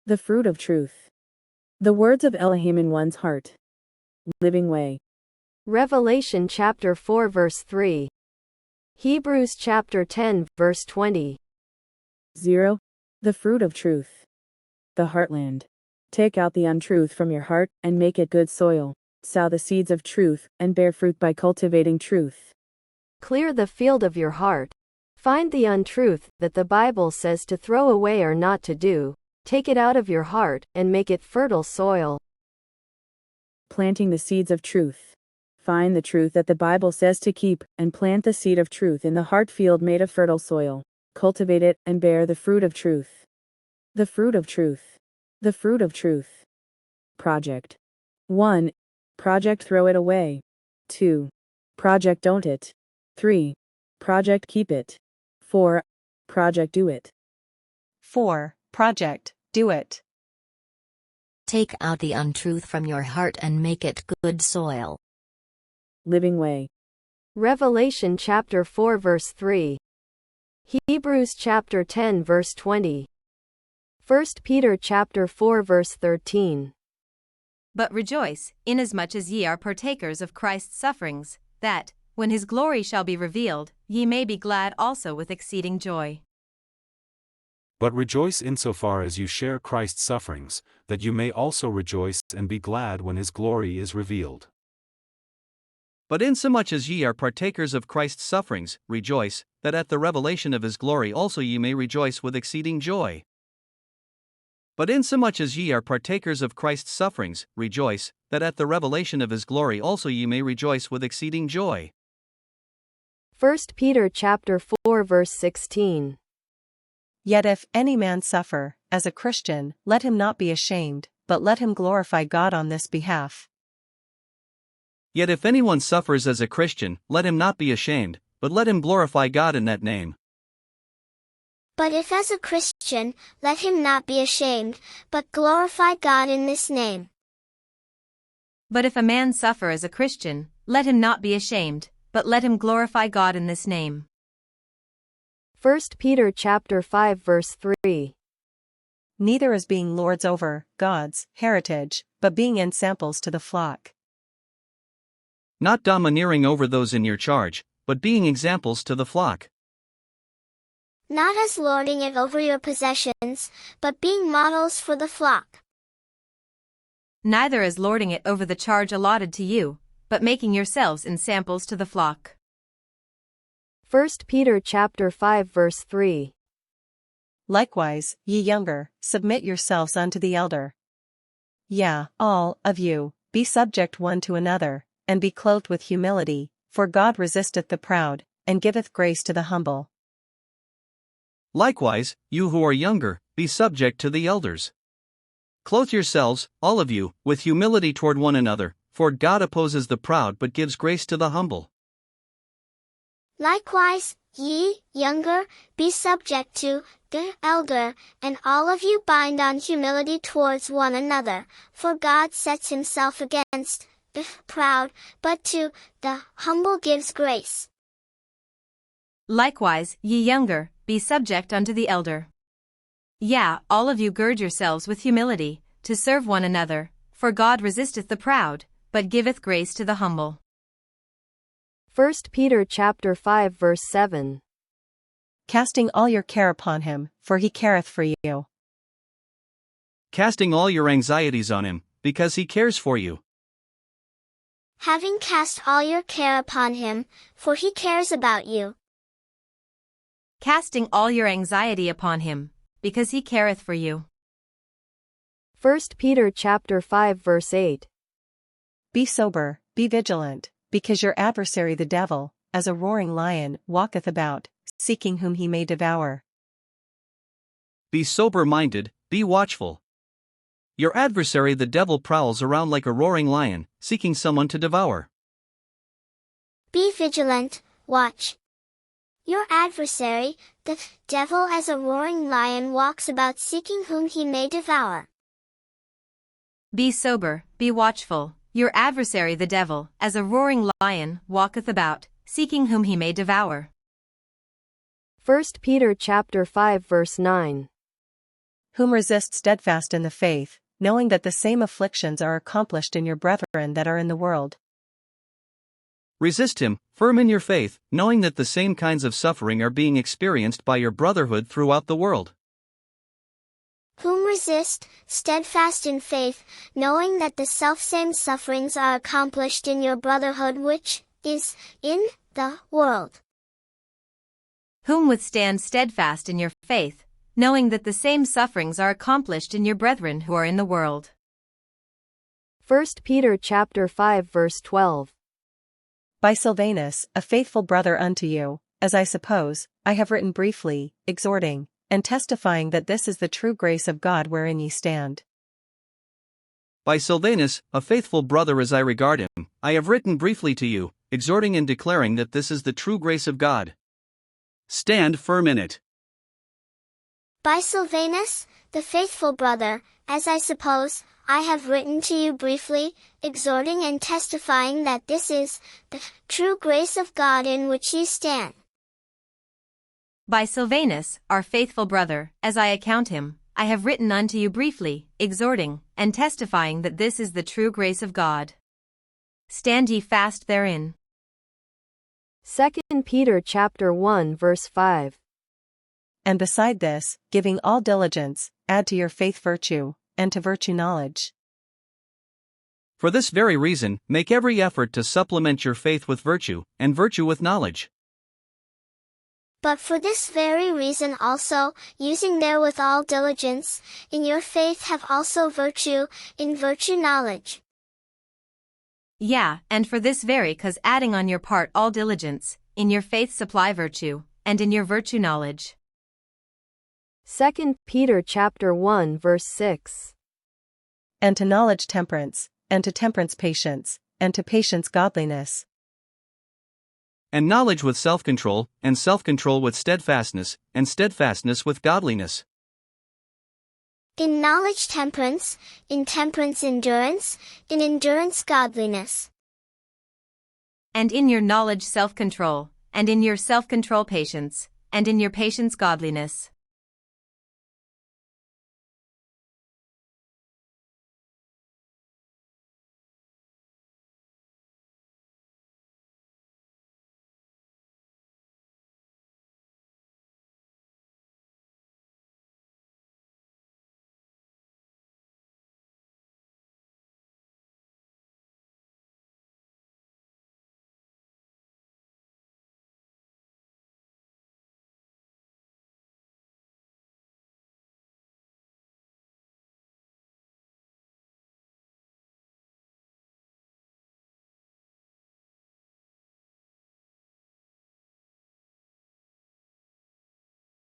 The fruit of truth. The words of Elohim in one's heart. Living way. Revelation chapter 4 verse 3. Hebrews chapter 10 verse 20. 0. The fruit of truth. The heartland. Take out the untruth from your heart and make it good soil. Sow the seeds of truth and bear fruit by cultivating truth. Clear the field of your heart. Find the untruth that the Bible says to throw away or not to do. Take it out of your heart and make it fertile soil. Planting the seeds of truth. Find the truth that the Bible says to keep and plant the seed of truth in the heart field made of fertile soil. Cultivate it and bear the fruit of truth. The fruit of truth. The fruit of truth. Project. 1. Project throw it away. 2. Project don't it. 3. Project keep it. 4. Project do it. 4. Project do it. Take out the untruth from your heart and make it good soil. Living way. Revelation chapter 4 verse 3. Hebrews chapter 10 verse 20. 1 Peter chapter 4 verse 13. But rejoice, inasmuch as ye are partakers of Christ's sufferings, that, when his glory shall be revealed, ye may be glad also with exceeding joy. But rejoice insofar as you share Christ's sufferings, that you may also rejoice and be glad when his glory is revealed. But insomuch as ye are partakers of Christ's sufferings, rejoice, that at the revelation of his glory also ye may rejoice with exceeding joy. But insomuch as ye are partakers of Christ's sufferings, rejoice, that at the revelation of his glory also ye may rejoice with exceeding joy. 1 Peter chapter 4 verse 16. Yet if any man suffer, as a Christian, let him not be ashamed, but let him glorify God on this behalf. Yet if anyone suffers as a Christian, let him not be ashamed, but let him glorify God in that name. But if as a Christian, let him not be ashamed, but glorify God in this name. But if a man suffer as a Christian, let him not be ashamed, but let him glorify God in this name. 1 Peter chapter 5 verse 3. Neither as being lords over God's heritage, but being ensamples to the flock. Not domineering over those in your charge, but being examples to the flock. Not as lording it over your possessions, but being models for the flock. Neither as lording it over the charge allotted to you, but making yourselves ensamples to the flock. 1 Peter chapter 5 verse 3. Likewise, ye younger, submit yourselves unto the elder. Yea, all of you, be subject one to another, and be clothed with humility, for God resisteth the proud, and giveth grace to the humble. Likewise, you who are younger, be subject to the elders. Clothe yourselves, all of you, with humility toward one another, for God opposes the proud but gives grace to the humble. Likewise, ye, younger, be subject to the elder, and all of you bind on humility towards one another, for God sets himself against the proud, but to the humble gives grace. Likewise, ye younger, be subject unto the elder. Yea, all of you gird yourselves with humility, to serve one another, for God resisteth the proud, but giveth grace to the humble. 1 Peter chapter 5 verse 7. Casting all your care upon him, for he careth for you. Casting all your anxieties on him, because he cares for you. Having cast all your care upon him, for he cares about you. Casting all your anxiety upon him, because he careth for you. 1 Peter chapter 5 verse 8. Be sober, be vigilant, because your adversary the devil, as a roaring lion, walketh about, seeking whom he may devour. Be sober-minded, be watchful. Your adversary the devil prowls around like a roaring lion, seeking someone to devour. Be vigilant, watch. Your adversary, the devil as a roaring lion walks about seeking whom he may devour. Be sober, be watchful. Your adversary the devil, as a roaring lion, walketh about, seeking whom he may devour. 1 Peter chapter 5 verse 9. whom resist steadfast in the faith, knowing that the same afflictions are accomplished in your brethren that are in the world. Resist him, firm in your faith, knowing that the same kinds of suffering are being experienced by your brotherhood throughout the world. Whom resist, steadfast in faith, knowing that the selfsame sufferings are accomplished in your brotherhood which is in the world. Whom withstand steadfast in your faith, knowing that the same sufferings are accomplished in your brethren who are in the world. 1 Peter chapter 5 verse 12. By Silvanus, a faithful brother unto you, as I suppose, I have written briefly, exhorting, and testifying that this is the true grace of God wherein ye stand. By Silvanus, a faithful brother as I regard him, I have written briefly to you, exhorting and declaring that this is the true grace of God. Stand firm in it. By Silvanus, the faithful brother, as I suppose, I have written to you briefly, exhorting and testifying that this is the true grace of God in which ye stand. By Silvanus, our faithful brother, as I account him, I have written unto you briefly, exhorting, and testifying that this is the true grace of God. Stand ye fast therein. 2 Peter chapter 1 verse 5. And beside this, giving all diligence, add to your faith virtue, and to virtue knowledge. For this very reason, make every effort to supplement your faith with virtue, and virtue with knowledge. But for this very reason also, using therewith all diligence, in your faith have also virtue, in virtue knowledge. Yeah, and for this very cause adding on your part all diligence, in your faith supply virtue, and in your virtue knowledge. 2 Peter chapter 1 verse 6. And to knowledge temperance, and to temperance patience, and to patience godliness. And knowledge with self-control, and self-control with steadfastness, and steadfastness with godliness. In knowledge temperance, in temperance endurance, in endurance godliness. And in your knowledge self-control, and in your self-control patience, and in your patience godliness.